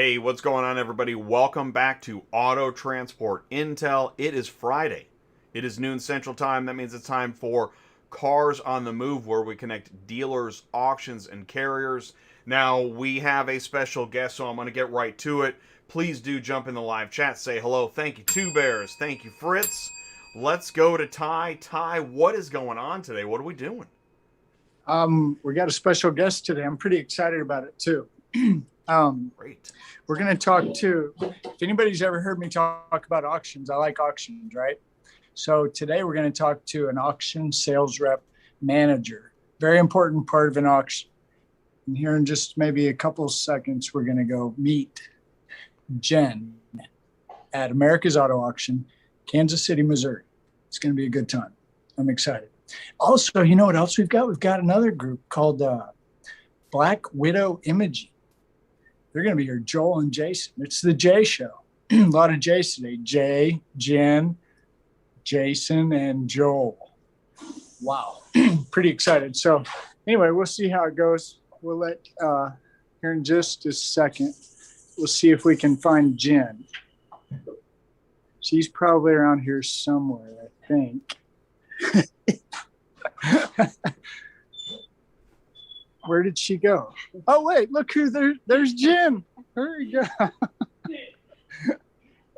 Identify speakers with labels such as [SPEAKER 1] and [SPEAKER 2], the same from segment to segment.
[SPEAKER 1] Hey, what's going on, everybody? Welcome back to Auto Transport Intel. It is Friday. It is noon Central Time. That means it's time for Cars on the Move, where we connect dealers, auctions, and carriers. Now, we have a special guest, so I'm going to get right to it. Please do jump in the live chat. Say hello. Thank you, Two Bears. Thank you, Fritz. Let's go to Ty. Ty, what is going on today? What are we doing?
[SPEAKER 2] We got a special guest today. I'm pretty excited about it too.
[SPEAKER 1] Great.
[SPEAKER 2] We're going to talk to, if anybody's ever heard me talk about auctions, I like auctions, right? So today we're going to talk to an auction sales rep manager, very important part of an auction. And here in just maybe a couple of seconds, we're going to go meet Jen at America's Auto Auction, Kansas City, Missouri. It's going to be a good time. I'm excited. Also, you know what else we've got? We've got another group called Black Widow Imaging. They're going to be here, Joel and Jason. It's the J show. A lot of J's today. Jay, Jen, Jason, and Joel. Wow. Pretty excited. So anyway, we'll see how it goes. We'll let, here in just a second, we'll see if we can find Jen. She's probably around here somewhere, I think. Where did she go? Oh, wait, look who there's Jen. There you go.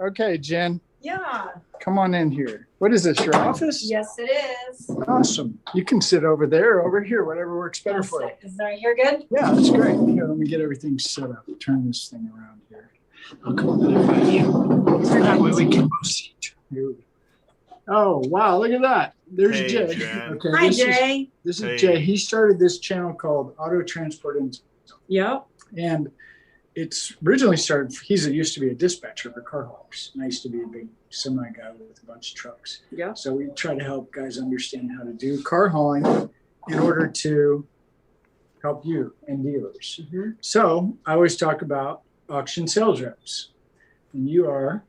[SPEAKER 2] Okay, Jen.
[SPEAKER 3] Yeah.
[SPEAKER 2] Come on in here. What is this, your office?
[SPEAKER 3] Yes, it is.
[SPEAKER 2] Awesome. You can sit over there or over here, whatever works better for you.
[SPEAKER 3] Is right here good?
[SPEAKER 2] Yeah, that's great. Here, let me get everything set up. Turn this thing around here. I'll come over there by you. That way we can both see each other. Here we go. Oh, wow. Look at that. There's
[SPEAKER 1] Hey,
[SPEAKER 2] Jay.
[SPEAKER 1] Jen.
[SPEAKER 2] Okay,
[SPEAKER 3] Hi, Jay.
[SPEAKER 2] This is
[SPEAKER 1] Hey.
[SPEAKER 2] Jay. He started this channel called Auto Transport Intel.
[SPEAKER 3] Yep.
[SPEAKER 2] And it's originally started, used to be a dispatcher for car hauls. And I used to be a big semi guy with a bunch of trucks.
[SPEAKER 3] Yeah.
[SPEAKER 2] So we try to help guys understand how to do car hauling in order to help you and dealers.
[SPEAKER 3] Mm-hmm.
[SPEAKER 2] So I always talk about auction sales reps. And you are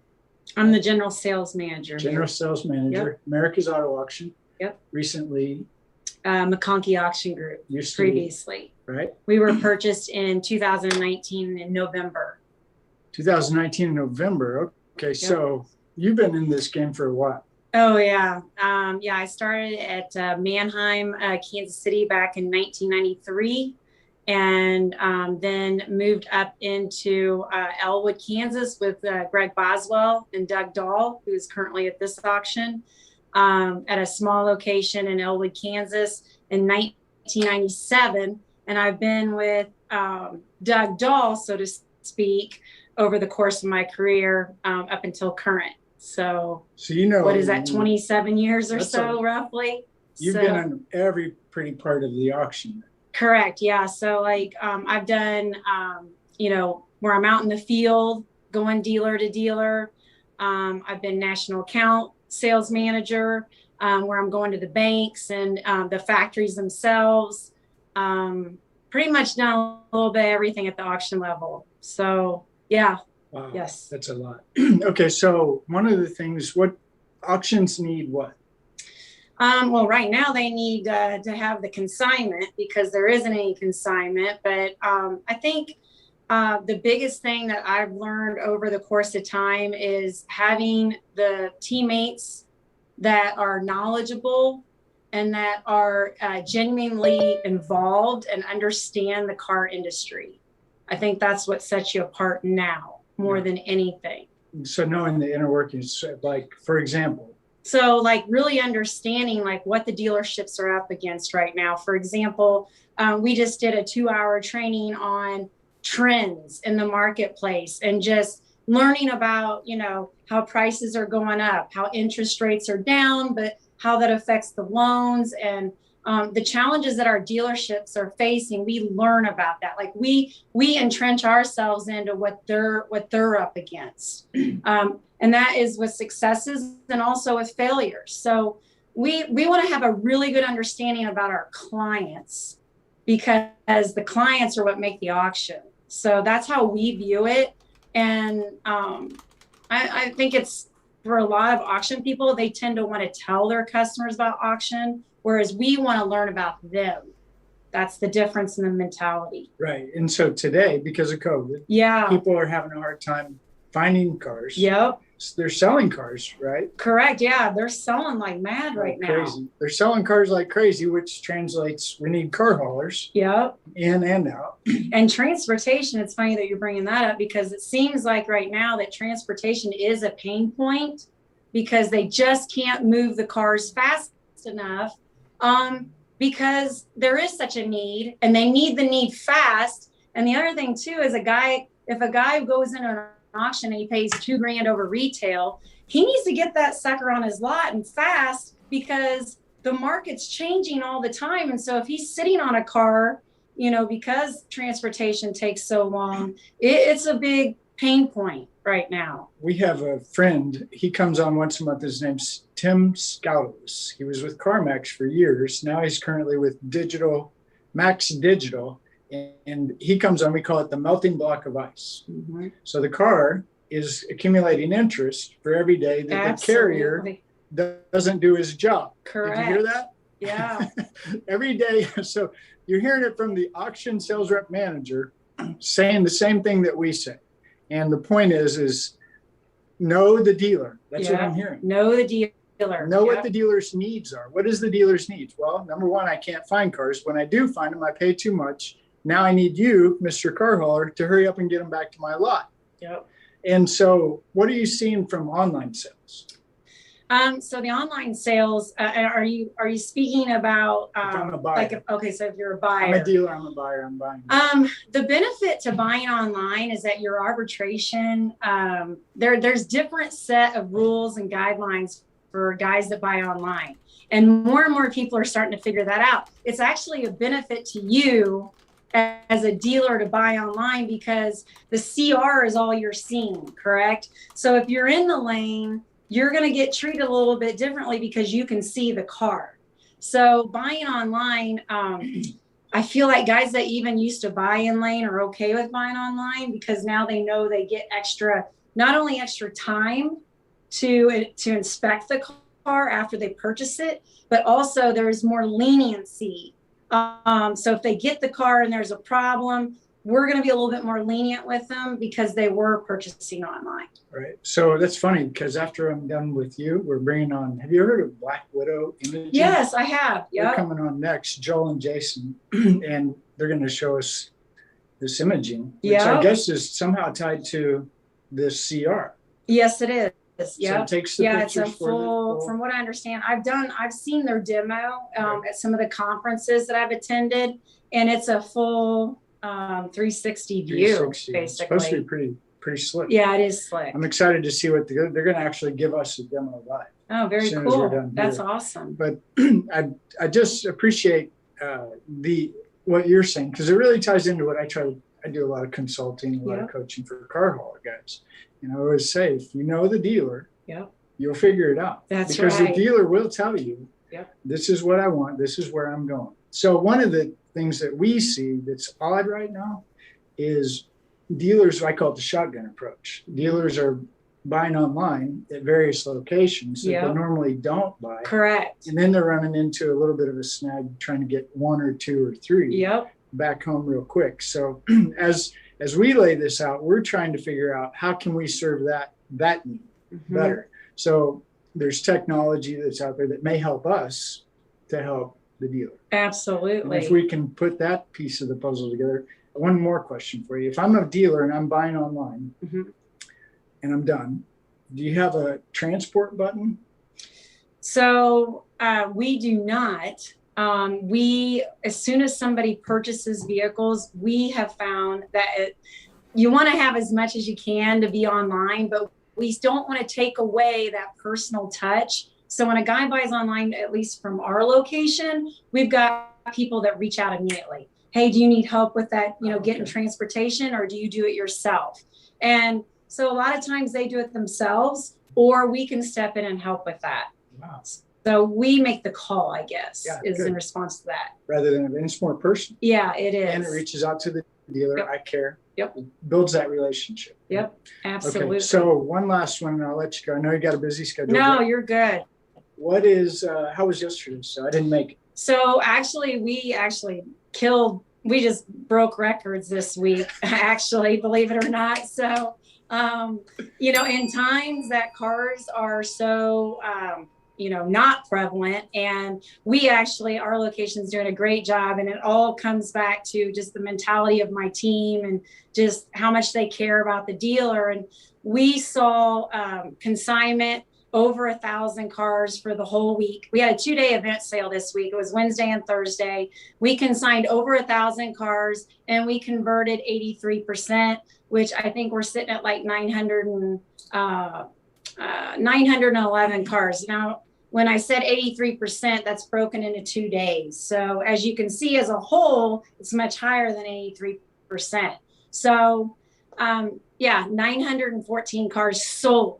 [SPEAKER 3] I'm the general sales manager.
[SPEAKER 2] general sales manager, America's Auto Auction.
[SPEAKER 3] Yep.
[SPEAKER 2] Recently
[SPEAKER 3] McConkey Auction Group
[SPEAKER 2] used to be,
[SPEAKER 3] previously.
[SPEAKER 2] right?
[SPEAKER 3] We were purchased in 2019 in November.
[SPEAKER 2] 2019 in November. Okay, so you've been in this game for a while.
[SPEAKER 3] Oh, yeah. I started at Manheim, Kansas City back in 1993. And then moved up into Elwood, Kansas with Greg Boswell and Doug Dahl, who is currently at this auction, at a small location in Elwood, Kansas in 1997. And I've been with Doug Dahl, so to speak, over the course of my career up until current. So
[SPEAKER 2] you know,
[SPEAKER 3] what is that, 27 years or
[SPEAKER 2] That's
[SPEAKER 3] so, roughly?
[SPEAKER 2] You've been on every pretty part of the auction.
[SPEAKER 3] Correct. Yeah. So like I've done, where I'm out in the field, going dealer to dealer. I've been national account sales manager, where I'm going to the banks and the factories themselves. Pretty much done a little bit of everything at the auction level. So yeah.
[SPEAKER 2] Wow.
[SPEAKER 3] Yes.
[SPEAKER 2] That's a lot. Okay. So one of the things, what auctions need what?
[SPEAKER 3] Well, right now they need to have the consignment because there isn't any consignment. But I think the biggest thing that I've learned over the course of time is having the teammates that are knowledgeable and that are genuinely involved and understand the car industry. I think that's what sets you apart now more than anything.
[SPEAKER 2] So knowing the inner workings, like for example.
[SPEAKER 3] So like really understanding like what the dealerships are up against right now. For example, we just did a 2-hour training on trends in the marketplace and just learning about, how prices are going up, how interest rates are down, but how that affects the loans and the challenges that our dealerships are facing. We learn about that. Like we entrench ourselves into what they're up against. And that is with successes and also with failures. So we want to have a really good understanding about our clients because the clients are what make the auction. So that's how we view it. And I think it's for a lot of auction people, they tend to want to tell their customers about auction, whereas we want to learn about them. That's the difference in the mentality.
[SPEAKER 2] Right. And so today, because of COVID,
[SPEAKER 3] Yeah.
[SPEAKER 2] people are having a hard time finding cars.
[SPEAKER 3] Yep.
[SPEAKER 2] They're selling cars, right?
[SPEAKER 3] Correct. Yeah. They're selling like mad right now.
[SPEAKER 2] Crazy. They're selling cars like crazy, which translates we need car haulers.
[SPEAKER 3] Yep.
[SPEAKER 2] In and out.
[SPEAKER 3] And transportation, it's funny that you're bringing that up because it seems like right now that transportation is a pain point because they just can't move the cars fast enough because there is such a need and they need the need fast. And the other thing too is if a guy goes into an auction and he pays $2,000 over retail, he needs to get that sucker on his lot and fast because the market's changing all the time. And so if he's sitting on a car, because transportation takes so long, it's a big pain point right now.
[SPEAKER 2] We have a friend, he comes on once a month. His name's Tim Scouts. He was with CarMax for years. Now he's currently with Max Digital. And he comes on, we call it the melting block of ice. Mm-hmm. So the car is accumulating interest for every day that Absolutely. The carrier doesn't do his job.
[SPEAKER 3] Correct.
[SPEAKER 2] Did you hear that?
[SPEAKER 3] Yeah.
[SPEAKER 2] Every day. So you're hearing it from the auction sales rep manager saying the same thing that we say. And the point is know the dealer. That's what I'm hearing.
[SPEAKER 3] Know the dealer.
[SPEAKER 2] Know what the dealer's needs are. What is the dealer's needs? Well, number one, I can't find cars. When I do find them, I pay too much. Now I need you, Mr. Car Hauler, to hurry up and get them back to my lot.
[SPEAKER 3] Yep.
[SPEAKER 2] And so what are you seeing from online sales?
[SPEAKER 3] So the online sales, are you speaking about
[SPEAKER 2] if I'm a buyer.
[SPEAKER 3] So if you're a buyer.
[SPEAKER 2] I'm a dealer, I'm a buyer, I'm buying.
[SPEAKER 3] The benefit to buying online is that your arbitration, there's different set of rules and guidelines for guys that buy online. And more people are starting to figure that out. It's actually a benefit to you as a dealer to buy online because the CR is all you're seeing, correct? So if you're in the lane, you're going to get treated a little bit differently because you can see the car. So buying online, I feel like guys that even used to buy in lane are okay with buying online because now they know they get not only extra time to inspect the car after they purchase it, but also there's more leniency. So if they get the car and there's a problem, we're going to be a little bit more lenient with them because they were purchasing online.
[SPEAKER 2] Right. So that's funny because after I'm done with you, we're bringing on, have you heard of Black Widow Imaging?
[SPEAKER 3] Yes, I have. Yeah.
[SPEAKER 2] They're coming on next, Joel and Jason, and they're going to show us this imaging, which I guess is somehow tied to this CR.
[SPEAKER 3] Yes, it is. Yeah,
[SPEAKER 2] so it takes the
[SPEAKER 3] it's a full, from what I understand, I've seen their demo at some of the conferences that I've attended, and it's a full 360 view, basically.
[SPEAKER 2] It's supposed to be pretty slick.
[SPEAKER 3] Yeah, it is slick.
[SPEAKER 2] I'm excited to see what they're going to actually give us a demo live.
[SPEAKER 3] Oh, very cool. That's awesome.
[SPEAKER 2] But I just appreciate what you're saying because it really ties into what I do a lot of consulting, a lot of coaching for car hauler guys. I always say, if you know the dealer, you'll figure it out.
[SPEAKER 3] That's
[SPEAKER 2] because
[SPEAKER 3] right.
[SPEAKER 2] The dealer will tell you, this is what I want. This is where I'm going. So one of the things that we see that's odd right now is dealers, I call it the shotgun approach. Dealers are buying online at various locations that they normally don't buy.
[SPEAKER 3] Correct.
[SPEAKER 2] And then they're running into a little bit of a snag trying to get one or two or three back home real quick. So as we lay this out, we're trying to figure out how can we serve that need better. So there's technology that's out there that may help us to help the dealer.
[SPEAKER 3] Absolutely.
[SPEAKER 2] And if we can put that piece of the puzzle together. One more question for you. If I'm a dealer and I'm buying online and I'm done, do you have a transport button?
[SPEAKER 3] So we do not. As soon as somebody purchases vehicles, we have found that you want to have as much as you can to be online, but we don't want to take away that personal touch. So when a guy buys online, at least from our location, we've got people that reach out immediately. Hey, do you need help with that, getting transportation, or do you do it yourself? And so a lot of times they do it themselves, or we can step in and help with that.
[SPEAKER 2] Wow.
[SPEAKER 3] So we make the call, I guess, is
[SPEAKER 2] good.
[SPEAKER 3] In response to that.
[SPEAKER 2] Rather than it's more personal.
[SPEAKER 3] Yeah, it is.
[SPEAKER 2] And it reaches out to the dealer. I care.
[SPEAKER 3] Yep.
[SPEAKER 2] It builds that relationship.
[SPEAKER 3] Yep. Absolutely.
[SPEAKER 2] Okay. So one last one, and I'll let you go. I know you got a busy schedule.
[SPEAKER 3] No, you're good.
[SPEAKER 2] How was yesterday? So I didn't make it.
[SPEAKER 3] So we we just broke records this week, actually, believe it or not. So, in times that cars are so, not prevalent, and our location's doing a great job, and it all comes back to just the mentality of my team and just how much they care about the dealer. And we saw consignment over 1,000 cars for the whole week. We had a 2-day event sale this week. It was Wednesday and Thursday. We consigned over 1,000 cars and we converted 83%, which I think we're sitting at like 911 cars. Now, when I said 83%, that's broken into 2 days. So as you can see, as a whole, it's much higher than 83%. So 914 cars sold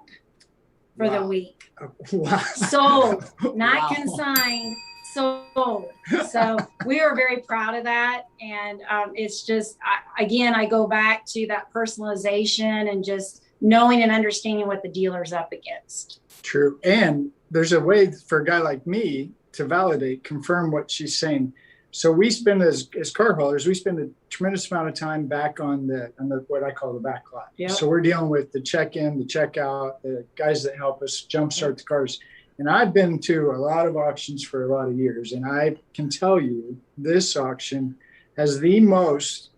[SPEAKER 3] for the week.
[SPEAKER 2] Wow.
[SPEAKER 3] Sold, not consigned, sold. So we are very proud of that. And it's just, I go back to that personalization and just knowing and understanding what the dealer's up against.
[SPEAKER 2] True. And there's a way for a guy like me to confirm what she's saying. So we spend as car haulers, we spend a tremendous amount of time back on the what I call the back lot.
[SPEAKER 3] Yep.
[SPEAKER 2] So we're dealing with the check-in, the checkout, the guys that help us jumpstart the cars. And I've been to a lot of auctions for a lot of years, and I can tell you this auction has the most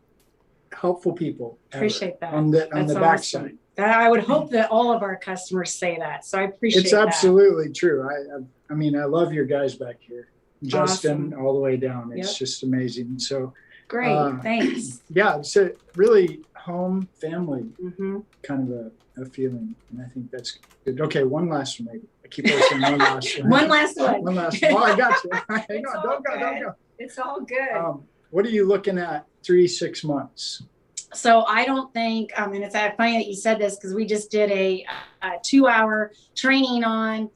[SPEAKER 2] helpful people
[SPEAKER 3] Appreciate that.
[SPEAKER 2] on the back
[SPEAKER 3] awesome.
[SPEAKER 2] side.
[SPEAKER 3] I would hope that all of our customers say that. So I appreciate that.
[SPEAKER 2] It's absolutely true. I mean, I love your guys back here. Justin,
[SPEAKER 3] Awesome.
[SPEAKER 2] all the way down. It's just amazing. So
[SPEAKER 3] great. Thanks.
[SPEAKER 2] Yeah, it's a really home family
[SPEAKER 3] Mm-hmm.
[SPEAKER 2] kind of a feeling. And I think that's good. Okay, one last one, maybe. I keep saying one last one.
[SPEAKER 3] One last one.
[SPEAKER 2] One last one. Oh, I got you. Hang on. Don't go.
[SPEAKER 3] It's all good.
[SPEAKER 2] What are you looking at 3-6 months?
[SPEAKER 3] So I don't think, and it's funny that you said this because we just did a 2-hour training on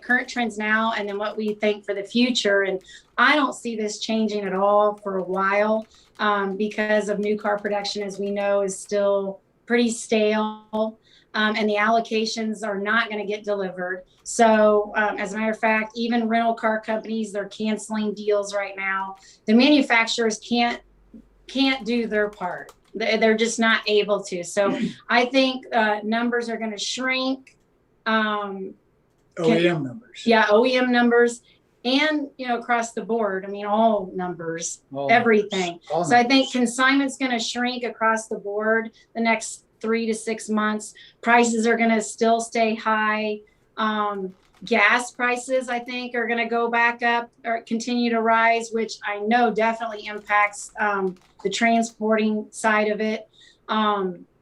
[SPEAKER 3] current trends now, and then what we think for the future. And I don't see this changing at all for a while because of new car production, as we know, is still pretty stale. And the allocations are not going to get delivered. So as a matter of fact, even rental car companies, they're canceling deals right now. The manufacturers can't do their part. They're just not able to. So I think numbers are going to shrink.
[SPEAKER 2] OEM numbers.
[SPEAKER 3] Yeah, OEM numbers, and across the board. I mean, all numbers, everything.
[SPEAKER 2] Numbers.
[SPEAKER 3] So I think consignment's going to shrink across the board the next 3 to 6 months. Prices are going to still stay high. Gas prices, I think, are going to go back up or continue to rise, which I know definitely impacts the transporting side of it.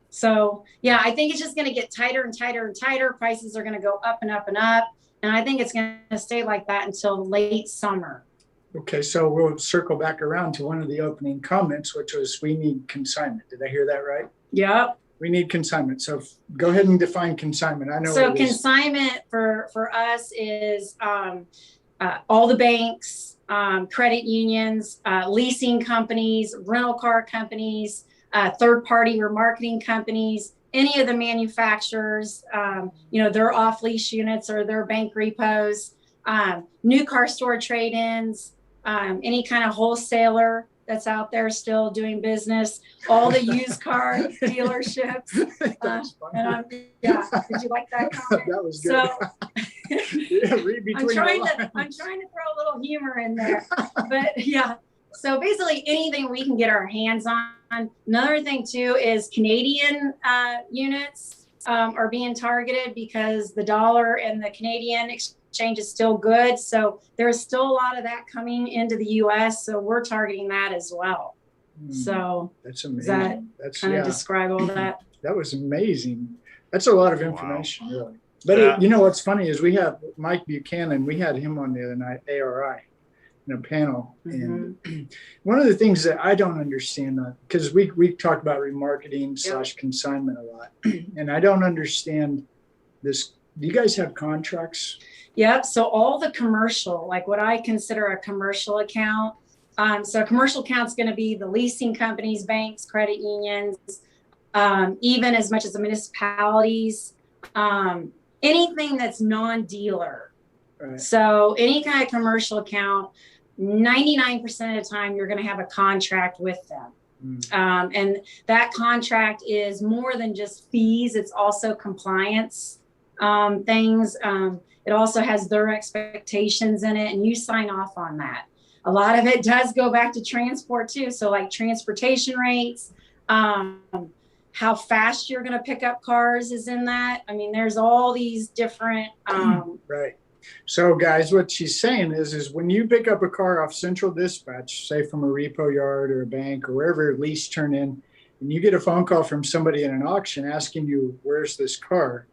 [SPEAKER 3] So yeah, I think it's just going to get tighter and tighter and tighter. Prices are going to go up and up and up. And I think it's going to stay like that until late summer.
[SPEAKER 2] Okay, so we'll circle back around to one of the opening comments, which was we need consignment. Did I hear that right?
[SPEAKER 3] Yep.
[SPEAKER 2] We need consignment. So go ahead and define consignment. I know.
[SPEAKER 3] So consignment for us is all the banks, credit unions, leasing companies, rental car companies, third-party remarketing companies, any of the manufacturers, their off-lease units or their bank repos, new car store trade-ins, any kind of wholesaler that's out there still doing business, all the used car dealerships. Did you like that comment?
[SPEAKER 2] That was good.
[SPEAKER 3] So
[SPEAKER 2] read between
[SPEAKER 3] I'm trying to throw a little humor in there, but yeah. So basically anything we can get our hands on. Another thing too is Canadian units are being targeted because the dollar and the Canadian exchange is still good. So there's still a lot of that coming into the US. So we're targeting that as well. So
[SPEAKER 2] that's amazing.
[SPEAKER 3] Does that describe all that?
[SPEAKER 2] That was amazing. That's a lot of information, really. But what's funny is we have Mike Buchanan. We had him on the other night, ARI, in a panel. And one of the things that I don't understand, because we talk about remarketing / consignment a lot, and I don't understand this. Do you guys have contracts?
[SPEAKER 3] Yep. So all the commercial, like what I consider a commercial account. So a commercial account is going to be the leasing companies, banks, credit unions, even as much as the municipalities, anything that's non-dealer. Right. So any kind of commercial account, 99% of the time, you're going to have a contract with them. And that contract is more than just fees. It's also compliance things. It also has their expectations in it, and you sign off on that. A lot of it does go back to transport too. So like transportation rates, how fast you're going to pick up cars is in that. I mean, there's all these different.
[SPEAKER 2] Right. So guys, what she's saying is when you pick up a car off central dispatch, say from a repo yard or a bank or wherever lease turn in, and you get a phone call from somebody in an auction asking you, where's this car?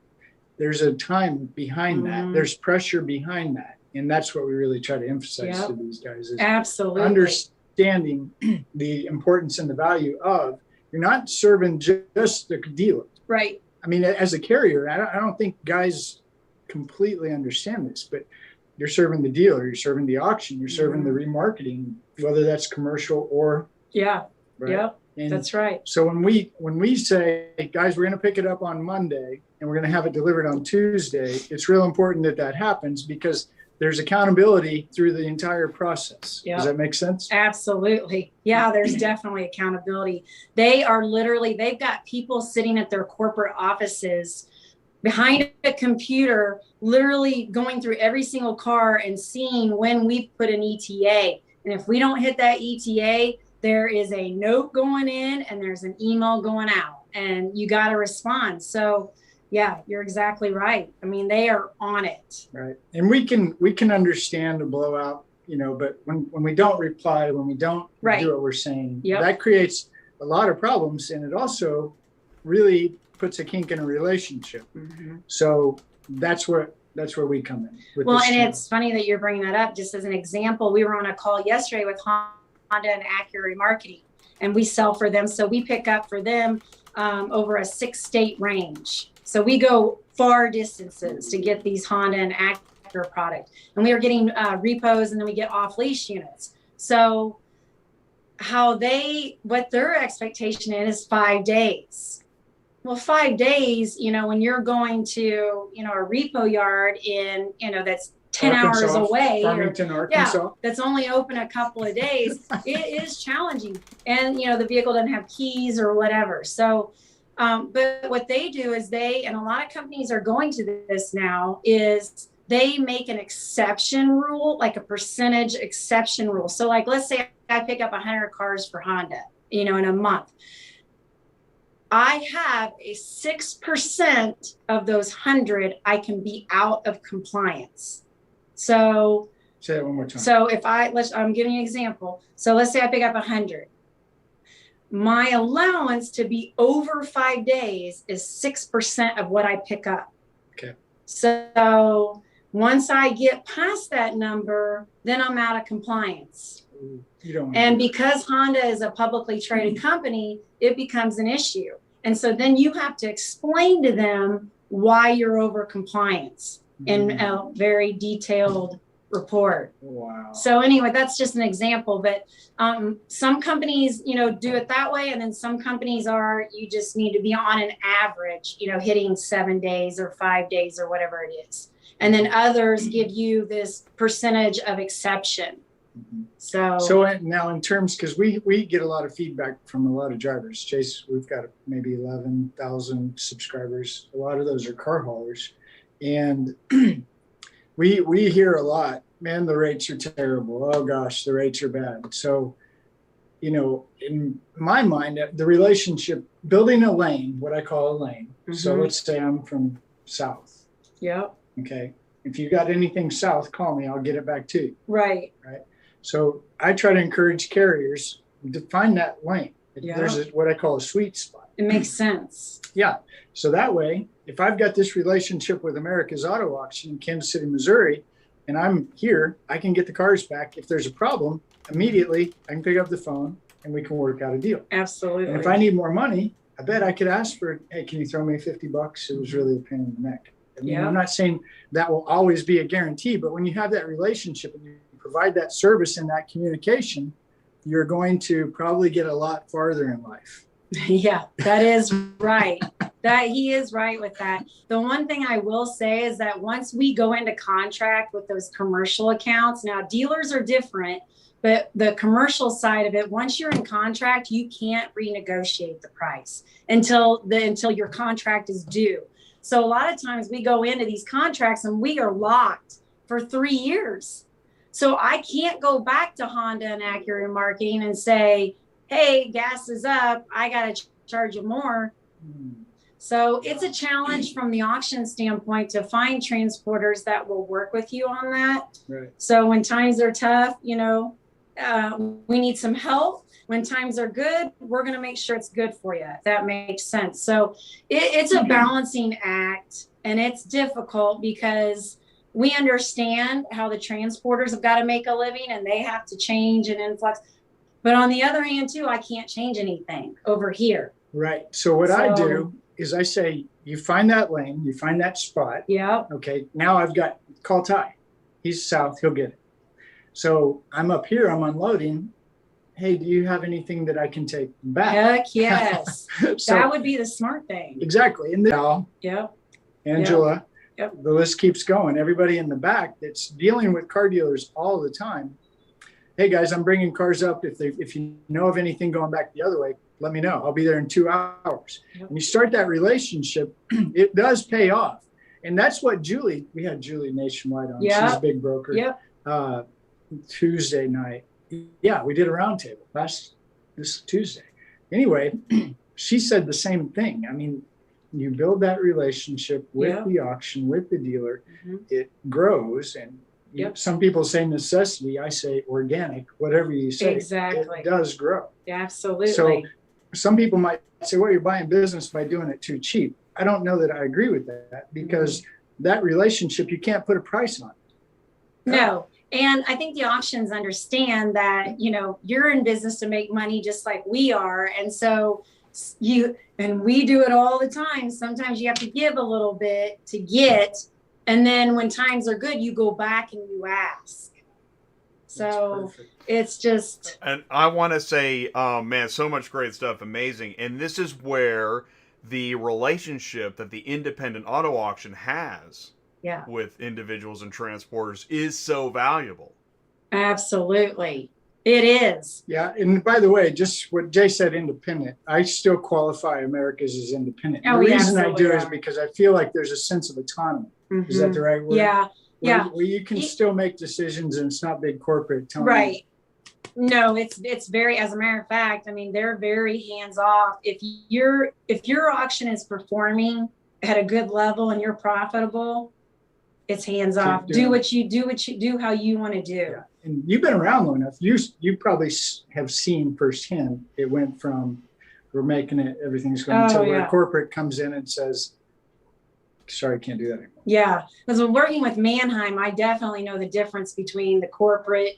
[SPEAKER 2] There's a time behind that. There's pressure behind that. And that's what we really try to emphasize to these guys is
[SPEAKER 3] absolutely
[SPEAKER 2] understanding the importance and the value of, you're not serving just the dealer.
[SPEAKER 3] Right.
[SPEAKER 2] I mean, as a carrier, I don't think guys completely understand this, but you're serving the dealer, you're serving the auction, you're serving the remarketing, whether that's commercial or right?
[SPEAKER 3] And that's right.
[SPEAKER 2] So when we say, hey, guys, we're going to pick it up on Monday and we're going to have it delivered on Tuesday, it's real important that happens because there's accountability through the entire process. Does that make sense?
[SPEAKER 3] Absolutely. Yeah, there's definitely accountability. They are literally, they've got people sitting at their corporate offices behind a computer, literally going through every single car and seeing when we've put an ETA. And if we don't hit that ETA, there is a note going in and there's an email going out and you got to respond. So yeah, you're exactly right. I mean, they are on it.
[SPEAKER 2] Right. And we can understand a blowout, but when we don't reply, when we don't do what we're saying, that creates a lot of problems. And it also really puts a kink in a relationship. So that's where we come in.
[SPEAKER 3] Well, and it's funny that you're bringing that up. Just as an example, we were on a call yesterday with Honda and Acura Remarketing, and we sell for them. So we pick up for them over a 6-state range. So we go far distances to get these Honda and Acura product, and we are getting repos, and then we get off lease units. So what their expectation is 5 days. Well, 5 days, when you're going to, a repo yard in, that's 10
[SPEAKER 2] Arkansas,
[SPEAKER 3] hours away,
[SPEAKER 2] Farmington, Arkansas.
[SPEAKER 3] That's only open a couple of days, it is challenging. And, the vehicle doesn't have keys or whatever. So, but what they do is and a lot of companies are going to this now, is they make an exception rule, like a percentage exception rule. So like, let's say I pick up 100 cars for Honda, in a month. I have a 6% of those 100, I can be out of compliance. So
[SPEAKER 2] say that one more time.
[SPEAKER 3] So if I'm giving you an example. So let's say I pick up 100. My allowance to be over 5 days is 6% of what I pick up.
[SPEAKER 2] Okay.
[SPEAKER 3] So once I get past that number, then I'm out of compliance. And because Honda is a publicly traded company, it becomes an issue. And so then you have to explain to them why you're over compliance in a very detailed report.
[SPEAKER 2] Wow.
[SPEAKER 3] So anyway, that's just an example, but some companies, do it that way. And then some companies you just need to be on an average, hitting 7 days or 5 days or whatever it is. And then others give you this percentage of exception. So
[SPEAKER 2] now in terms, because we get a lot of feedback from a lot of drivers. Chase, we've got maybe 11,000 subscribers. A lot of those are car haulers, and we hear a lot, man, the rates are terrible. Oh gosh, the rates are bad. So, in my mind, the relationship, building a lane, what I call a lane. So let's say I'm from south.
[SPEAKER 3] Yep.
[SPEAKER 2] Okay. If you got anything south, call me. I'll get it back to you.
[SPEAKER 3] Right.
[SPEAKER 2] So I try to encourage carriers to find that lane. There's what I call a sweet spot.
[SPEAKER 3] It makes sense.
[SPEAKER 2] Yeah. So that way, if I've got this relationship with America's Auto Auction in Kansas City, Missouri, and I'm here, I can get the cars back. If there's a problem, immediately I can pick up the phone and we can work out a deal.
[SPEAKER 3] Absolutely.
[SPEAKER 2] And if I need more money, I bet I could ask for, hey, can you throw me $50? It was really a pain in the neck. I mean, I'm not saying that will always be a guarantee, but when you have that relationship and you provide that service and that communication, you're going to probably get a lot farther in life.
[SPEAKER 3] Yeah, that is right. That he is right with that. The one thing I will say is that once we go into contract with those commercial accounts, now dealers are different, but the commercial side of it, once you're in contract, you can't renegotiate the price until your contract is due. So a lot of times we go into these contracts and we are locked for 3 years. So I can't go back to Honda and Acura marketing and say, hey, gas is up, I got to charge you more. So it's a challenge from the auction standpoint to find transporters that will work with you on that.
[SPEAKER 2] Right.
[SPEAKER 3] So when times are tough, we need some help. When times are good, we're going to make sure it's good for you, if that makes sense. So it's a balancing act, and it's difficult because we understand how the transporters have got to make a living and they have to change and influx. But on the other hand, too, I can't change anything over here.
[SPEAKER 2] Right. So what I do is I say, you find that lane, you find that spot.
[SPEAKER 3] Yeah.
[SPEAKER 2] Okay. Now I've got, call Ty. He's south. He'll get it. So I'm up here. I'm unloading. Hey, do you have anything that I can take back?
[SPEAKER 3] Heck yes.
[SPEAKER 2] So,
[SPEAKER 3] that would be the smart thing.
[SPEAKER 2] Exactly. And then
[SPEAKER 3] Yep.
[SPEAKER 2] Angela,
[SPEAKER 3] Yep.
[SPEAKER 2] The list keeps going. Everybody in the back that's dealing with car dealers all the time. Hey guys, I'm bringing cars up. If you know of anything going back the other way, let me know. I'll be there in 2 hours.
[SPEAKER 3] Yep.
[SPEAKER 2] And you start that relationship, it does pay off. And that's what we had Julie Nationwide on.
[SPEAKER 3] Yeah.
[SPEAKER 2] She's a big broker.
[SPEAKER 3] Yep.
[SPEAKER 2] Tuesday night. Yeah, we did a roundtable this Tuesday. Anyway, she said the same thing. I mean, you build that relationship with the auction, with the dealer, it grows. And some people say necessity, I say organic, whatever you say,
[SPEAKER 3] exactly.
[SPEAKER 2] It does grow.
[SPEAKER 3] Absolutely.
[SPEAKER 2] So some people might say, well, you're buying business by doing it too cheap. I don't know that I agree with that because that relationship, you can't put a price on it.
[SPEAKER 3] No. And I think the auctions understand that, you're in business to make money just like we are. And so we do it all the time. Sometimes you have to give a little bit to get. And then when times are good, you go back and you ask. So it's just.
[SPEAKER 1] And I want to say, man, so much great stuff. Amazing. And this is where the relationship that the independent auto auction has with individuals and transporters is so valuable.
[SPEAKER 3] Absolutely. It is.
[SPEAKER 2] Yeah. And by the way, just what Jay said, independent, I still qualify America's as independent. The reason I do is because I feel like there's a sense of autonomy. Is that the right word?
[SPEAKER 3] Yeah.
[SPEAKER 2] Where you can still make decisions and it's not big corporate telling
[SPEAKER 3] you. No, it's very, as a matter of fact, I mean, they're very hands off. If your auction is performing at a good level and you're profitable, it's hands off. Do what you do how you want to do.
[SPEAKER 2] Yeah. And you've been around long enough. You probably have seen firsthand. It went from we're making it, everything's going to where corporate comes in and says, sorry, can't do that anymore.
[SPEAKER 3] Yeah, because when working with Mannheim, I definitely know the difference between the corporate,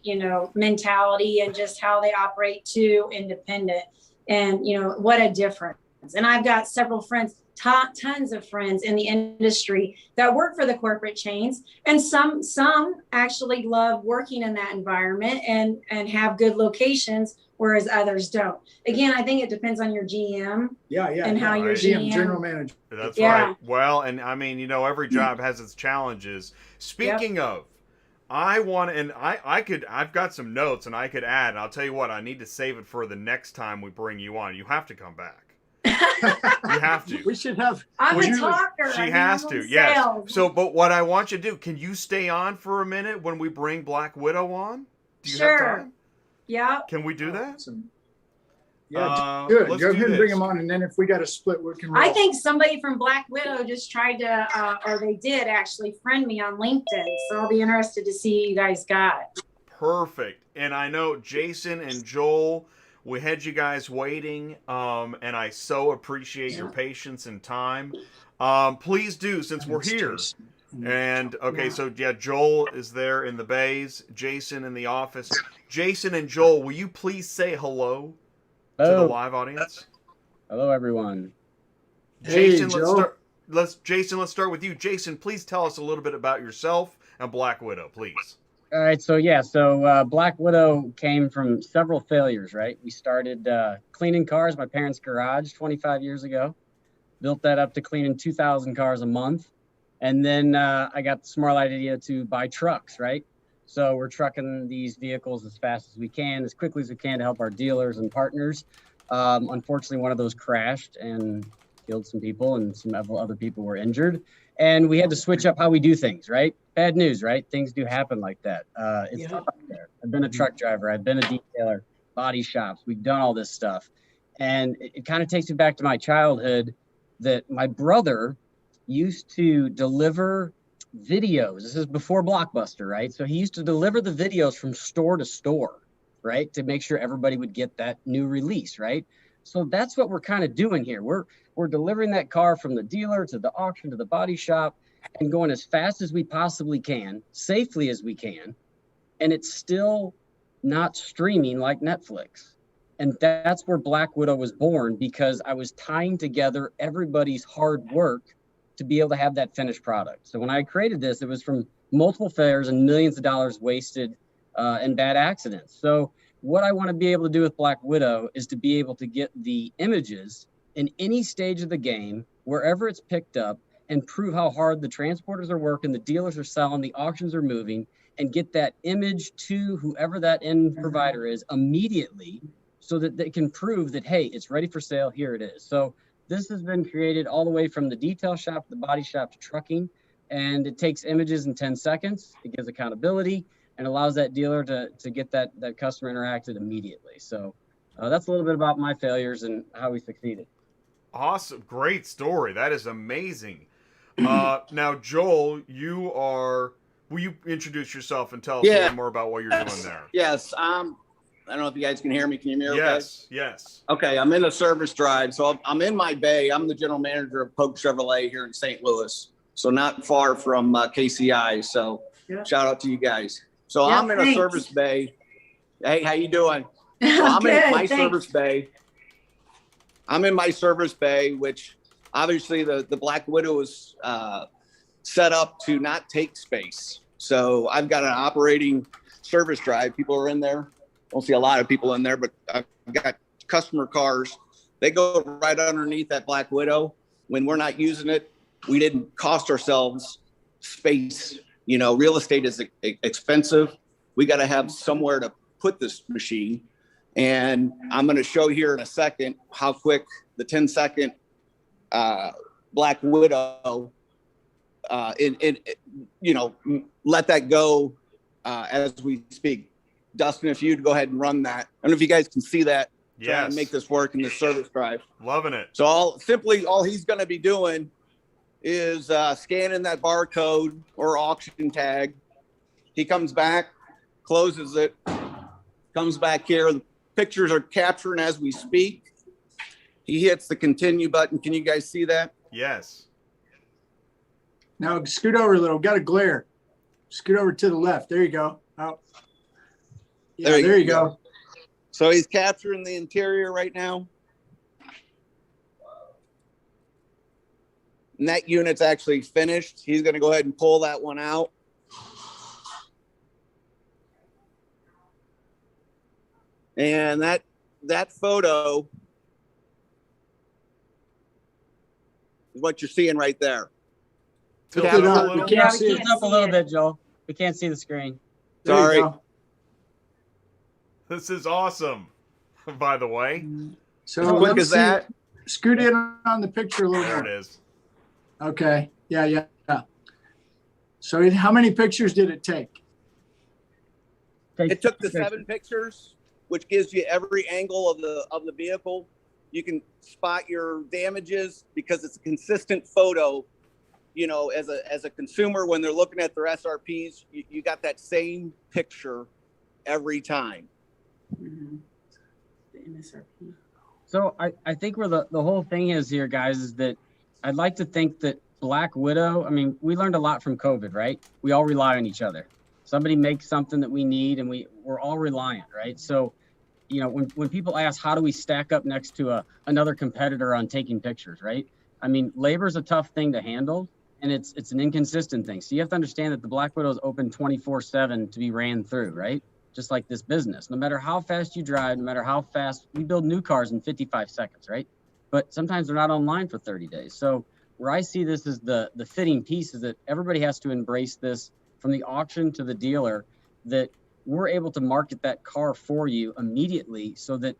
[SPEAKER 3] mentality and just how they operate to independent. And, what a difference. And I've got several friends, tons of friends in the industry that work for the corporate chains. And some actually love working in that environment and have good locations, whereas others don't. Again, I think it depends on your GM. And how your GM,
[SPEAKER 2] general manager.
[SPEAKER 1] That's right. Well, and I mean, every job has its challenges. Speaking of, I've got some notes and I could add, and I'll tell you what, I need to save it for the next time we bring you on. You have to come back. You have to.
[SPEAKER 2] We should have.
[SPEAKER 3] I'm a talker.
[SPEAKER 1] She has to. Yes. So, but what I want you to do, can you stay on for a minute when we bring Black Widow on? Do you have time?
[SPEAKER 3] Yeah.
[SPEAKER 1] Can we do that?
[SPEAKER 2] Yeah, good. Go ahead and bring them on, and then if we got to split, we can roll.
[SPEAKER 3] I think somebody from Black Widow just tried to, or they did actually friend me on LinkedIn. So I'll be interested to see who you guys got.
[SPEAKER 1] Perfect. And I know Jason and Joel, we had you guys waiting, and I so appreciate your patience and time. Please do, since we're here. And so Joel is there in the bays, Jason in the office. Jason and Joel, will you please say hello to the live audience?
[SPEAKER 4] Hello, everyone.
[SPEAKER 1] Jason, let's start with you. Jason, please tell us a little bit about yourself and Black Widow, please.
[SPEAKER 4] All right, so Black Widow came from several failures, right? We started cleaning cars, my parents' garage 25 years ago, built that up to cleaning 2,000 cars a month. And then I got the smart idea to buy trucks, right? So we're trucking these vehicles as fast as we can, as quickly as we can to help our dealers and partners. Unfortunately, one of those crashed and killed some people, and some other people were injured. And we had to switch up how we do things, right? Bad news, right? Things do happen like that. It's tough out there. I've been a truck driver. I've been a detailer, body shops. We've done all this stuff. And it kind of takes me back to my childhood that my brother used to deliver videos. This is before Blockbuster, right? So he used to deliver the videos from store to store, right? To make sure everybody would get that new release, right? So that's what we're kind of doing here. We're delivering that car from the dealer to the auction to the body shop and going as fast as we possibly can, safely as we can. And it's still not streaming like Netflix. And that's where Black Widow was born, because I was tying together everybody's hard work to be able to have that finished product. So when I created this, it was from multiple failures and millions of dollars wasted in bad accidents. So what I want to be able to do with Black Widow is to be able to get the images in any stage of the game, wherever it's picked up, and prove how hard the transporters are working, the dealers are selling, the auctions are moving, and get that image to whoever that end provider is immediately, so that they can prove that, hey, it's ready for sale, here it is. So this has been created all the way from the detail shop, the body shop, to trucking, and it takes images in 10 seconds. It gives accountability and allows that dealer to get that customer interacted immediately. So that's a little bit about my failures and how we succeeded.
[SPEAKER 1] Awesome. Great story. That is amazing. Now, Joel, will you introduce yourself and tell us a little more about what you're doing there?
[SPEAKER 5] Yes. I don't know if you guys can hear me. Can you hear me okay?
[SPEAKER 1] Yes.
[SPEAKER 5] Okay. I'm in a service drive. So I'm in my bay. I'm the general manager of Poage Chevrolet here in St. Louis. So not far from KCI. So shout out to you guys. So I'm in a service bay. Hey, how you doing? So I'm in my service bay. I'm in my service bay, which obviously the Black Widow is set up to not take space. So I've got an operating service drive. People are in there. Don't see a lot of people in there, but I've got customer cars. They go right underneath that Black Widow. When we're not using it, we didn't cost ourselves space. You know, real estate is expensive. We got to have somewhere to put this machine. And I'm going to show here in a second how quick the 10-second Black Widow, let that go as we speak. Dustin, if you'd go ahead and run that. I don't know if you guys can see that. Trying to make this work in the service drive.
[SPEAKER 1] Loving it.
[SPEAKER 5] So all he's going to be doing is scanning that barcode or auction tag. He comes back, closes it, comes back here. The pictures are capturing as we speak. He hits the continue button. Can you guys see that?
[SPEAKER 1] Yes.
[SPEAKER 2] Now scoot over a little. Got a glare. Scoot over to the left. There you go. Oh. Yeah, there you go.
[SPEAKER 5] So he's capturing the interior right now. And that unit's actually finished. He's going to go ahead and pull that one out. And that photo is what you're seeing right there.
[SPEAKER 2] Tilt it up. We can't see
[SPEAKER 4] it. Up a little bit, Joel. We can't see the screen.
[SPEAKER 5] Sorry.
[SPEAKER 1] This is awesome, by the way.
[SPEAKER 2] So
[SPEAKER 5] how quick is that?
[SPEAKER 2] Scoot in on the picture a little more.
[SPEAKER 1] There it is.
[SPEAKER 2] Okay. Yeah. So how many pictures did it take?
[SPEAKER 5] It took the 7 pictures, which gives you every angle of the vehicle. You can spot your damages because it's a consistent photo. You know, as a consumer, when they're looking at their SRPs, you got that same picture every time.
[SPEAKER 6] Mm-hmm. The MSRP.
[SPEAKER 4] So I think where the whole thing is here, guys, is that I'd like to think that Black Widow, I mean, we learned a lot from COVID, right? We all rely on each other. Somebody makes something that we need and we're all reliant, right? So, you know, when people ask, how do we stack up next to another competitor on taking pictures, right? I mean, labor is a tough thing to handle. and it's an inconsistent thing. So you have to understand that the Black Widow is open 24/7 to be ran through, right? Just like this business. No matter how fast you drive, no matter how fast we build new cars in 55 seconds, right? But sometimes they're not online for 30 days. So where I see this as the fitting piece is that everybody has to embrace this from the auction to the dealer, that we're able to market that car for you immediately so that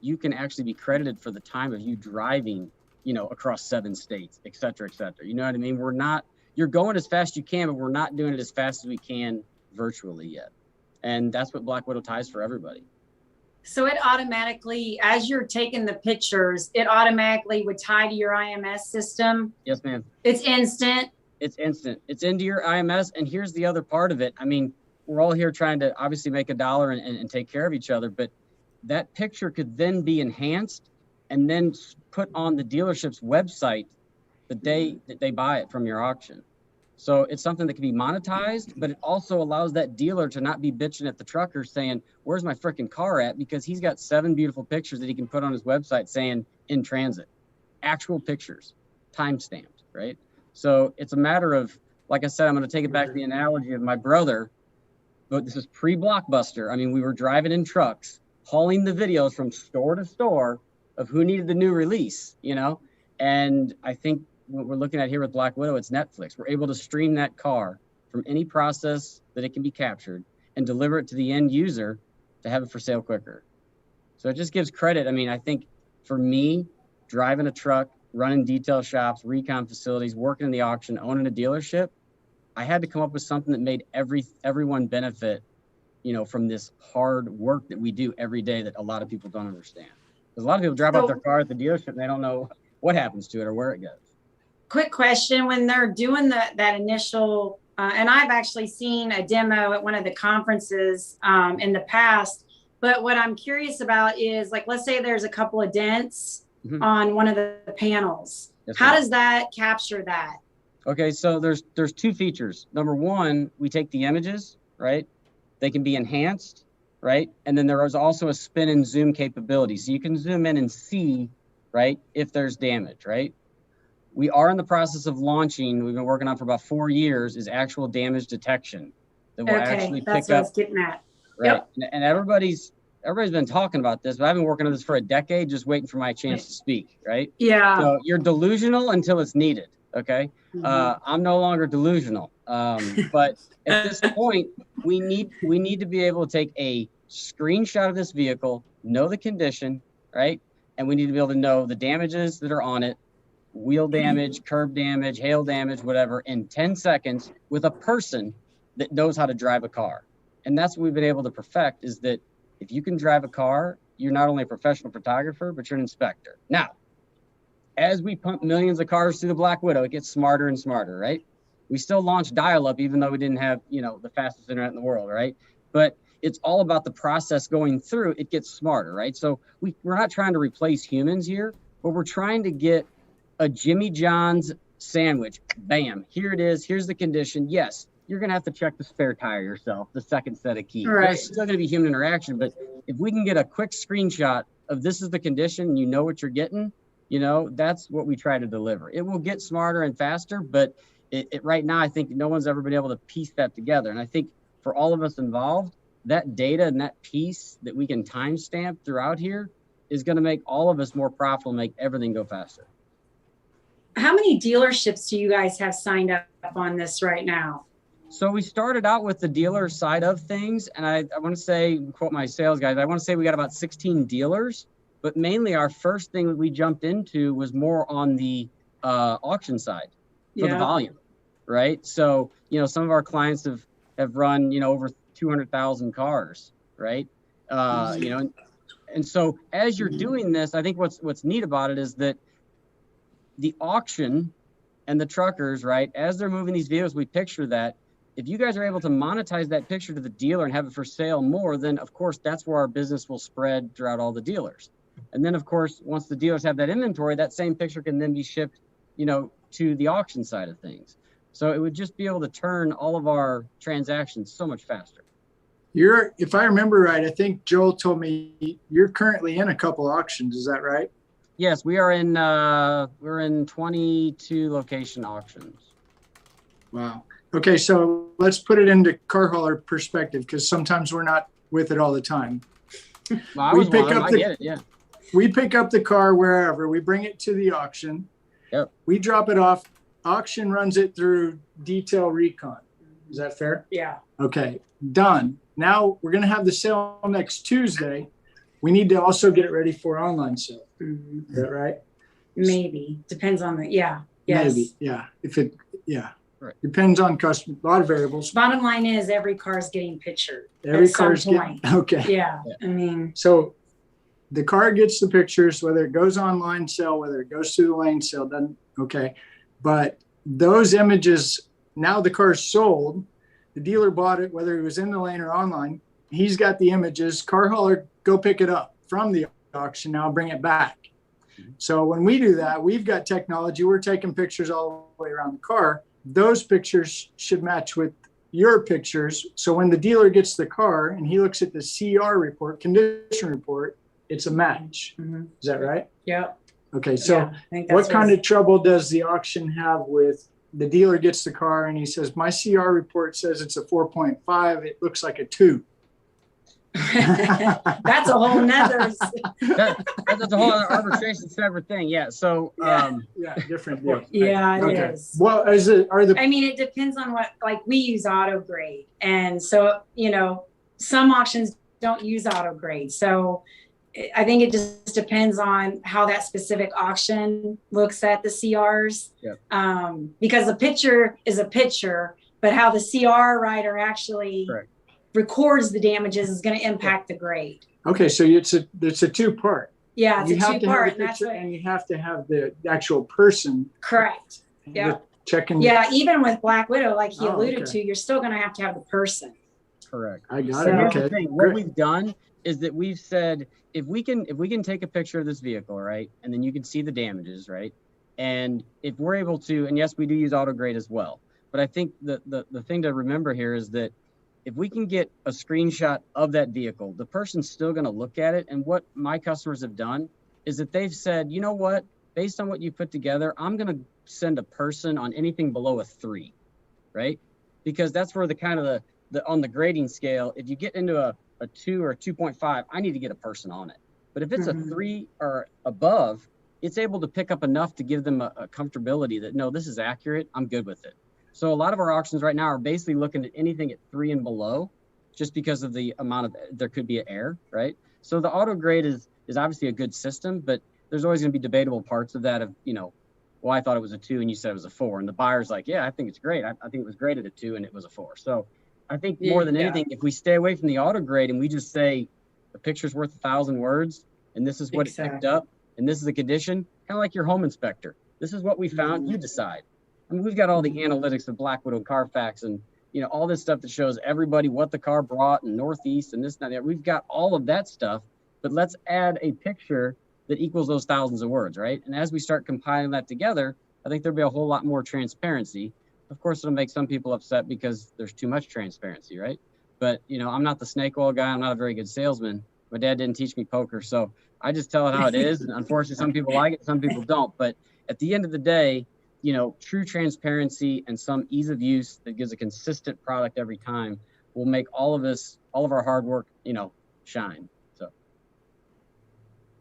[SPEAKER 4] you can actually be credited for the time of you driving, you know, across 7 states, et cetera, et cetera. You know what I mean? You're going as fast as you can, but we're not doing it as fast as we can virtually yet. And that's what Black Widow ties for everybody.
[SPEAKER 3] So it automatically, as you're taking the pictures, it automatically would tie to your IMS system?
[SPEAKER 4] Yes, ma'am.
[SPEAKER 3] It's instant?
[SPEAKER 4] It's instant. It's into your IMS. And here's the other part of it. I mean, we're all here trying to obviously make a dollar and take care of each other, but that picture could then be enhanced and then put on the dealership's website the day that they buy it from your auction. So it's something that can be monetized, but it also allows that dealer to not be bitching at the trucker saying, where's my freaking car at? Because he's got 7 beautiful pictures that he can put on his website saying in transit, actual pictures, time-stamped, right? So it's a matter of, like I said, I'm going to take it back to the analogy of my brother, but this is pre-Blockbuster. I mean, we were driving in trucks, hauling the videos from store to store of who needed the new release, you know? And I think what we're looking at here with Black Widow, it's Netflix. We're able to stream that car from any process that it can be captured and deliver it to the end user to have it for sale quicker. So it just gives credit. I mean, I think for me, driving a truck, running detail shops, recon facilities, working in the auction, owning a dealership, I had to come up with something that made everyone benefit, you know, from this hard work that we do every day that a lot of people don't understand. Because a lot of people drop off their car at the dealership and they don't know what happens to it or where it goes.
[SPEAKER 3] Quick question, when they're doing that initial, and I've actually seen a demo at one of the conferences in the past, but what I'm curious about is, like, let's say there's a couple of dents on one of the panels. Yes, how does that capture that?
[SPEAKER 4] Okay, so there's 2 features. Number one, we take the images, right? They can be enhanced, right? And then there is also a spin and zoom capability. So you can zoom in and see, right, if there's damage, right? We are in the process of launching, we've been working on for about 4 years, is actual damage detection that will actually pick up.
[SPEAKER 3] That's what I was getting at.
[SPEAKER 4] Right. Yep. And everybody's been talking about this, but I've been working on this for a decade, just waiting for my chance to speak, right?
[SPEAKER 3] Yeah.
[SPEAKER 4] So you're delusional until it's needed, okay? I'm no longer delusional. But at this point, we need to be able to take a screenshot of this vehicle, know the condition, right? And we need to be able to know the damages that are on it, wheel damage, curb damage, hail damage, whatever, in 10 seconds with a person that knows how to drive a car. And that's what we've been able to perfect, is that if you can drive a car, you're not only a professional photographer, but you're an inspector. Now, as we pump millions of cars through the Black Widow, it gets smarter and smarter, right? We still launch dial-up, even though we didn't have, you know, the fastest internet in the world, right? But it's all about the process going through. It gets smarter, right? So we're not trying to replace humans here, but we're trying to get a Jimmy John's sandwich. Bam, here it is. Here's the condition. Yes, you're going to have to check the spare tire yourself, the second set of keys.
[SPEAKER 3] Right.
[SPEAKER 4] There's still going to be human interaction, but if we can get a quick screenshot of this is the condition, and you know what you're getting, you know, that's what we try to deliver. It will get smarter and faster, but it right now, I think no one's ever been able to piece that together. And I think for all of us involved, that data and that piece that we can timestamp throughout here is going to make all of us more profitable, make everything go faster.
[SPEAKER 3] How many dealerships do you guys have signed up on this right now?
[SPEAKER 4] So we started out with the dealer side of things. And I want to say, quote my sales guys, I want to say we got about 16 dealers, but mainly our first thing that we jumped into was more on the auction side for the volume, right? So, you know, some of our clients have run, you know, over 200,000 cars, right? You know, and so as you're doing this, I think what's neat about it is that the auction and the truckers, right, as they're moving these vehicles, we picture that. If you guys are able to monetize that picture to the dealer and have it for sale more, then of course that's where our business will spread throughout all the dealers. And then of course, once the dealers have that inventory, that same picture can then be shipped, you know, to the auction side of things. So it would just be able to turn all of our transactions so much faster.
[SPEAKER 2] If I remember right, I think Joel told me you're currently in a couple auctions. Is that right?
[SPEAKER 4] Yes, we're in 22 location auctions.
[SPEAKER 2] Wow. Okay, so let's put it into car hauler perspective, because sometimes we're not with it all the time.
[SPEAKER 4] Well, I
[SPEAKER 2] We
[SPEAKER 4] was
[SPEAKER 2] pick
[SPEAKER 4] one of them.
[SPEAKER 2] up
[SPEAKER 4] I
[SPEAKER 2] the-
[SPEAKER 4] get it. Yeah.
[SPEAKER 2] We pick up the car wherever, we bring it to the auction.
[SPEAKER 4] Yep.
[SPEAKER 2] We drop it off. Auction runs it through detail recon. Is that fair?
[SPEAKER 6] Yeah.
[SPEAKER 2] Okay, done. Now we're going to have the sale next Tuesday. We need to also get it ready for online sale.
[SPEAKER 6] Mhm.
[SPEAKER 2] Is that right?
[SPEAKER 6] Maybe. Depends on the, yeah. Yes.
[SPEAKER 2] Maybe. Yeah. Yeah.
[SPEAKER 4] Right.
[SPEAKER 2] Depends on customer, a lot of variables.
[SPEAKER 6] Bottom line is every car is getting pictured.
[SPEAKER 2] Every
[SPEAKER 6] at some
[SPEAKER 2] car's
[SPEAKER 6] point.
[SPEAKER 2] okay.
[SPEAKER 6] Yeah. I mean,
[SPEAKER 2] So the car gets the pictures, whether it goes online sale, whether it goes through the lane sale, doesn't, okay. But those images, now the car's sold, the dealer bought it, whether it was in the lane or online, he's got the images, car hauler, go pick it up from the auction, now bring it back. So when we do that, we've got technology, we're taking pictures all the way around the car. Those pictures should match with your pictures. So when the dealer gets the car and he looks at the CR report, condition report, it's a match.
[SPEAKER 6] mhm.
[SPEAKER 2] Is that right?
[SPEAKER 6] Yeah.
[SPEAKER 2] Okay, so
[SPEAKER 6] Yeah, I think
[SPEAKER 2] what
[SPEAKER 6] that's
[SPEAKER 2] kind of trouble does the auction have with the dealer gets the car and he says, my CR report says it's a 4.5, it looks like a 2.
[SPEAKER 6] that's a whole nother.
[SPEAKER 4] That's a whole other arbitration separate thing. Yeah. So,
[SPEAKER 2] Yeah, different deal.
[SPEAKER 6] Yeah, it
[SPEAKER 2] Okay.
[SPEAKER 6] is.
[SPEAKER 2] Well, are the
[SPEAKER 6] I mean, it depends on what, like we use auto grade. And so, some auctions don't use auto grade. So I think it just depends on how that specific auction looks at the CRs.
[SPEAKER 4] Yep.
[SPEAKER 6] Because a picture is a picture, but how the CR writer actually
[SPEAKER 4] Correct.
[SPEAKER 6] records the damages is going to impact the grade.
[SPEAKER 2] okay, so it's a 2-part.
[SPEAKER 6] Yeah, it's
[SPEAKER 2] You
[SPEAKER 6] a
[SPEAKER 2] have to have
[SPEAKER 6] two-part,
[SPEAKER 2] the
[SPEAKER 6] and that's
[SPEAKER 2] picture
[SPEAKER 6] what,
[SPEAKER 2] and you have to have the actual person.
[SPEAKER 6] correct. Yeah.
[SPEAKER 2] with checking.
[SPEAKER 6] Yeah, even with Black Widow, like he
[SPEAKER 2] Oh,
[SPEAKER 6] alluded
[SPEAKER 2] okay.
[SPEAKER 6] to, you're still going to have the person.
[SPEAKER 4] correct.
[SPEAKER 2] I got
[SPEAKER 4] So
[SPEAKER 2] it.
[SPEAKER 4] here's the
[SPEAKER 2] Okay.
[SPEAKER 4] thing. What
[SPEAKER 2] Great.
[SPEAKER 4] we've done is that we've said if we can take a picture of this vehicle, right, and then you can see the damages, right, and if we're able to, and yes, we do use auto grade as well, but I think the thing to remember here is that if we can get a screenshot of that vehicle, the person's still going to look at it. And what my customers have done is that they've said, you know what, based on what you put together, I'm going to send a person on anything below a 3, right? Because that's where the kind of the on the grading scale, if you get into a 2 or a 2.5, I need to get a person on it. But if it's a 3 or above, it's able to pick up enough to give them a comfortability that, no, this is accurate, I'm good with it. So a lot of our auctions right now are basically looking at anything at 3 and below, just because of the amount of, there could be an error, right? So the auto grade is obviously a good system, but there's always going to be debatable parts of that of, well, I thought it was a 2 and you said it was a 4. And the buyer's like, yeah, I think it's great. I think it was graded a 2 and it was a 4. So I think more than anything, if we stay away from the auto grade and we just say the picture's worth 1,000 words and this is what it picked up and this is the condition, kind of like your home inspector. This is what we found, you decide. I mean, we've got all the analytics of Black Widow, Carfax, and all this stuff that shows everybody what the car brought and Northeast and this and that. We've got all of that stuff, but let's add a picture that equals those thousands of words, right? And as we start compiling that together, I think there'll be a whole lot more transparency. Of course, it'll make some people upset because there's too much transparency, right? But, I'm not the snake oil guy. I'm not a very good salesman. My dad didn't teach me poker, so I just tell it how it is. And unfortunately, some people like it, some people don't. But at the end of the day, true transparency and some ease of use that gives a consistent product every time will make all of our hard work, shine. So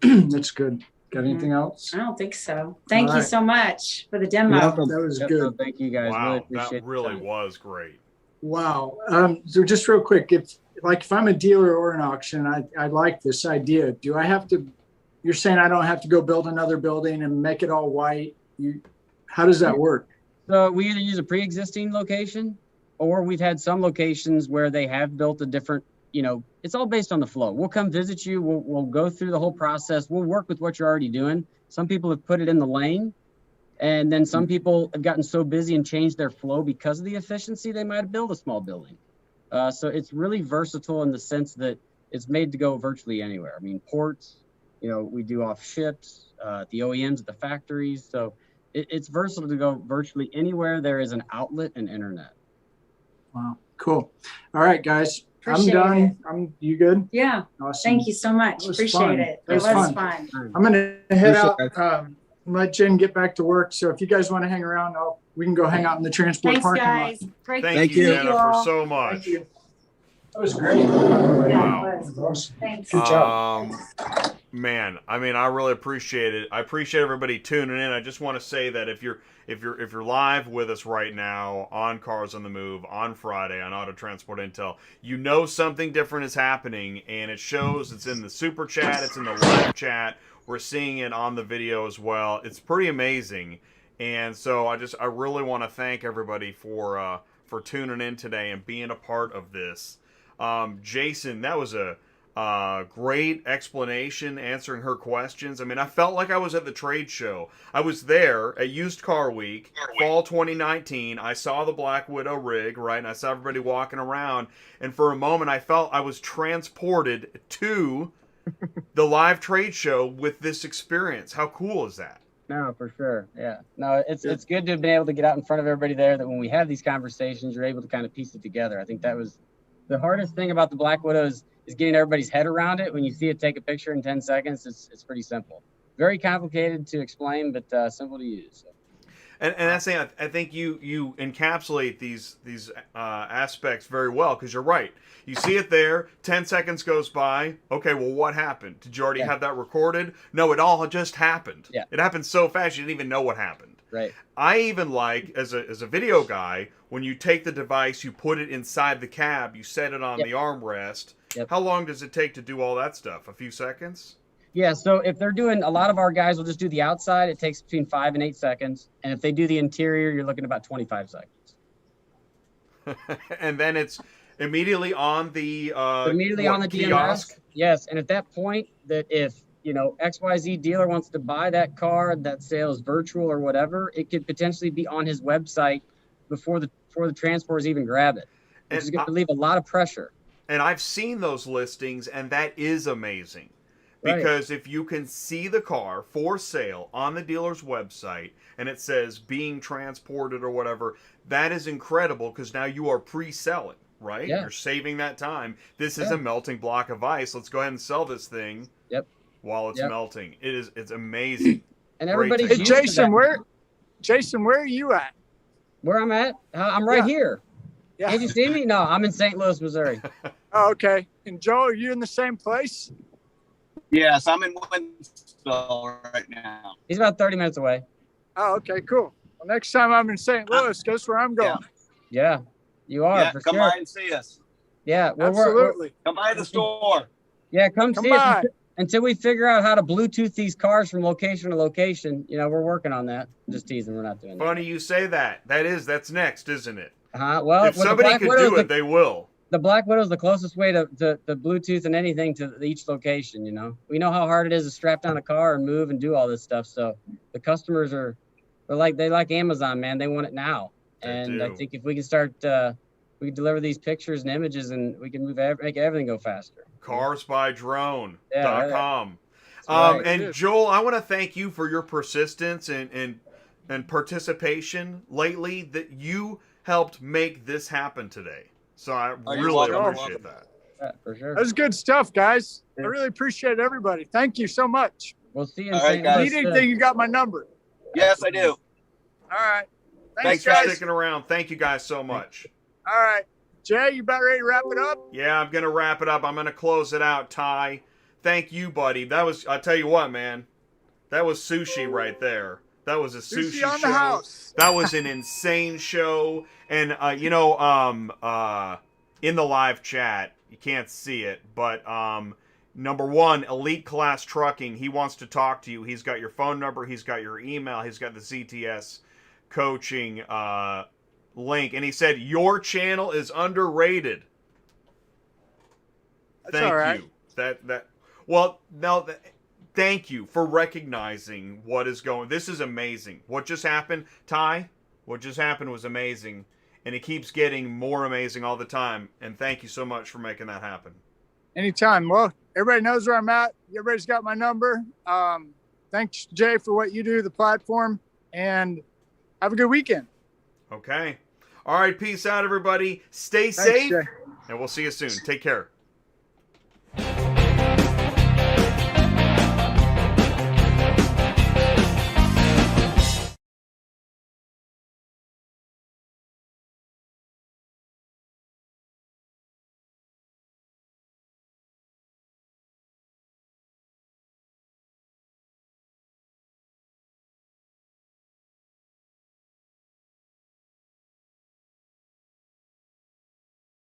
[SPEAKER 2] That's good. Got anything else?
[SPEAKER 6] I don't think so. Thank
[SPEAKER 2] All
[SPEAKER 6] you
[SPEAKER 2] right.
[SPEAKER 6] so much for the demo.
[SPEAKER 2] That was
[SPEAKER 4] Yep,
[SPEAKER 2] good.
[SPEAKER 4] no, thank you guys. Really
[SPEAKER 1] Wow,
[SPEAKER 4] appreciate
[SPEAKER 1] that
[SPEAKER 4] the
[SPEAKER 1] really
[SPEAKER 4] time.
[SPEAKER 1] was great.
[SPEAKER 2] Wow. So just real quick, if I'm a dealer or an auction, I like this idea. Do I have to, you're saying I don't have to go build another building and make it all white? How does that work?
[SPEAKER 4] So we either use a pre-existing location or we've had some locations where they have built a different, it's all based on the flow. We'll come visit you. We'll go through the whole process. We'll work with what you're already doing. Some people have put it in the lane, and then some people have gotten so busy and changed their flow because of the efficiency, they might have built a small building. So it's really versatile in the sense that it's made to go virtually anywhere. I mean, ports, we do off ships, the OEMs at the factories. So it's versatile to go virtually anywhere there is an outlet and internet.
[SPEAKER 2] Wow. Cool. All right, guys.
[SPEAKER 6] Appreciate
[SPEAKER 2] I'm done. You good?
[SPEAKER 6] Yeah.
[SPEAKER 2] Awesome.
[SPEAKER 6] Thank you so much.
[SPEAKER 2] That was
[SPEAKER 6] Appreciate
[SPEAKER 2] fun.
[SPEAKER 6] it.
[SPEAKER 2] That
[SPEAKER 6] It
[SPEAKER 2] was
[SPEAKER 6] was
[SPEAKER 2] fun.
[SPEAKER 6] fun.
[SPEAKER 2] I'm going to head out.
[SPEAKER 5] Appreciate
[SPEAKER 2] let Jen get back to work. So if you guys want to hang around, we can go hang out in the transport
[SPEAKER 3] Thanks,
[SPEAKER 2] parking
[SPEAKER 3] guys.
[SPEAKER 2] lot.
[SPEAKER 3] Great.
[SPEAKER 1] Thank
[SPEAKER 5] you.
[SPEAKER 1] you,
[SPEAKER 3] Thank you
[SPEAKER 1] Jennifer,
[SPEAKER 3] all.
[SPEAKER 1] so
[SPEAKER 2] Thank
[SPEAKER 1] much.
[SPEAKER 2] you. That was great.
[SPEAKER 3] Yeah, it was.
[SPEAKER 2] Awesome.
[SPEAKER 3] Thanks.
[SPEAKER 2] Good job.
[SPEAKER 1] Man, I mean, I really appreciate it. I appreciate everybody tuning in. I just want to say that if you're live with us right now on Cars on the Move on Friday on Auto Transport Intel, you know something different is happening, and it shows. It's in the super chat, it's in the live chat. We're seeing it on the video as well. It's pretty amazing, and so I really want to thank everybody for tuning in today and being a part of this. Jason, that was a great explanation, answering her questions. I mean, I felt like I was at the trade show. I was there at Used Car Week, fall 2019. I saw the Black Widow rig, right? And I saw everybody walking around. And for a moment, I felt I was transported to the live trade show with this experience. How cool is that?
[SPEAKER 4] No, for sure. Yeah. No, it's good to have been able to get out in front of everybody there, that when we have these conversations, you're able to kind of piece it together. I think that was the hardest thing about the Black Widows, is getting everybody's head around it. When you see it take a picture in 10 seconds, it's pretty simple. Very complicated to explain, but simple to use. So.
[SPEAKER 1] And that's saying, I think you encapsulate these aspects very well, because you're right. You see it there, 10 seconds goes by. Okay, well, what happened? Did you already have that recorded? No, it all just happened.
[SPEAKER 4] Yeah.
[SPEAKER 1] It happened so fast you didn't even know what happened.
[SPEAKER 4] Right.
[SPEAKER 1] I even like, as a video guy, when you take the device, you put it inside the cab, you set it on the armrest.
[SPEAKER 4] Yep.
[SPEAKER 1] How long does it take to do all that stuff? A few seconds?
[SPEAKER 4] Yeah, so if they're doing, a lot of our guys will just do the outside. It takes between 5 and 8 seconds. And if they do the interior, you're looking at about 25 seconds.
[SPEAKER 1] And then it's immediately on the
[SPEAKER 4] DMS. Yes, and at that point, that if XYZ dealer wants to buy that car, that sale is virtual or whatever, it could potentially be on his website before the transporters even grab it, which is going to relieve a lot of pressure.
[SPEAKER 1] And I've seen those listings, and that is amazing. Because if you can see the car for sale on the dealer's website and it says being transported or whatever, that is incredible, because now you are pre-selling, right?
[SPEAKER 4] Yeah.
[SPEAKER 1] You're saving that time. This is a melting block of ice. Let's go ahead and sell this thing while it's melting. It's amazing.
[SPEAKER 4] And everybody's
[SPEAKER 2] Hey, Jason, where are you at?
[SPEAKER 4] Where I'm at? I'm right here.
[SPEAKER 2] Yeah.
[SPEAKER 4] Did you see me? No, I'm in St. Louis, Missouri.
[SPEAKER 2] Oh, okay. And Joe, are you in the same place?
[SPEAKER 5] Yes, I'm in Winston right now.
[SPEAKER 4] He's about 30 minutes away.
[SPEAKER 2] Oh, okay, cool. Well, next time I'm in St. Louis, guess where I'm going?
[SPEAKER 4] Yeah, you are.
[SPEAKER 5] Yeah,
[SPEAKER 4] for
[SPEAKER 5] come
[SPEAKER 4] sure.
[SPEAKER 5] by and see us.
[SPEAKER 4] Yeah,
[SPEAKER 2] Absolutely.
[SPEAKER 5] Come by the store.
[SPEAKER 4] Yeah, come see
[SPEAKER 2] by.
[SPEAKER 4] us. Until we figure out how to Bluetooth these cars from location to location, we're working on that. Just teasing, we're not doing that.
[SPEAKER 1] Funny you say that. That's next, isn't it?
[SPEAKER 4] Well,
[SPEAKER 1] if somebody could do it, they will.
[SPEAKER 4] The Black Widow is the closest way to Bluetooth and anything to each location. We know how hard it is to strap down a car and move and do all this stuff. So the customers they like Amazon, man. They want it now. And I think if we can start, we can deliver these pictures and images, and we can make everything go faster.
[SPEAKER 1] Carsbydrone.com.
[SPEAKER 4] Right.
[SPEAKER 1] And Joel, I want to thank you for your persistence and participation lately, that you helped make this happen today. So I really appreciate that.
[SPEAKER 4] Yeah, for sure.
[SPEAKER 2] That was good stuff, guys. I really appreciate everybody. Thank you so much.
[SPEAKER 4] We'll see you in
[SPEAKER 5] All right,
[SPEAKER 4] St.
[SPEAKER 5] guys.
[SPEAKER 4] Louis.
[SPEAKER 2] Need anything, you got my number.
[SPEAKER 5] Yes, I do.
[SPEAKER 2] All right.
[SPEAKER 1] Thanks for
[SPEAKER 2] guys.
[SPEAKER 1] sticking around. Thank you guys so much.
[SPEAKER 2] All right. Jay, you about ready to wrap it up?
[SPEAKER 1] Yeah, I'm going to wrap it up. I'm going to close it out, Ty. Thank you, buddy. I'll tell you what, man. That was sushi right there. That was a sushi
[SPEAKER 2] on
[SPEAKER 1] show.
[SPEAKER 2] the house.
[SPEAKER 1] That was an insane show. And, in the live chat, you can't see it, but number one, Elite Class Trucking, he wants to talk to you. He's got your phone number. He's got your email. He's got the CTS coaching link. And he said, your channel is underrated.
[SPEAKER 2] That's all right.
[SPEAKER 1] Thank you for recognizing what is going. This is amazing. What just happened, Ty? What just happened was amazing. And it keeps getting more amazing all the time. And thank you so much for making that happen.
[SPEAKER 2] Anytime. Well, everybody knows where I'm at. Everybody's got my number. Thanks, Jay, for what you do, the platform. And have a good weekend.
[SPEAKER 1] Okay. All right. Peace out, everybody. Stay
[SPEAKER 2] Thanks,
[SPEAKER 1] safe.
[SPEAKER 2] Jay.
[SPEAKER 1] And we'll see you soon. Take care.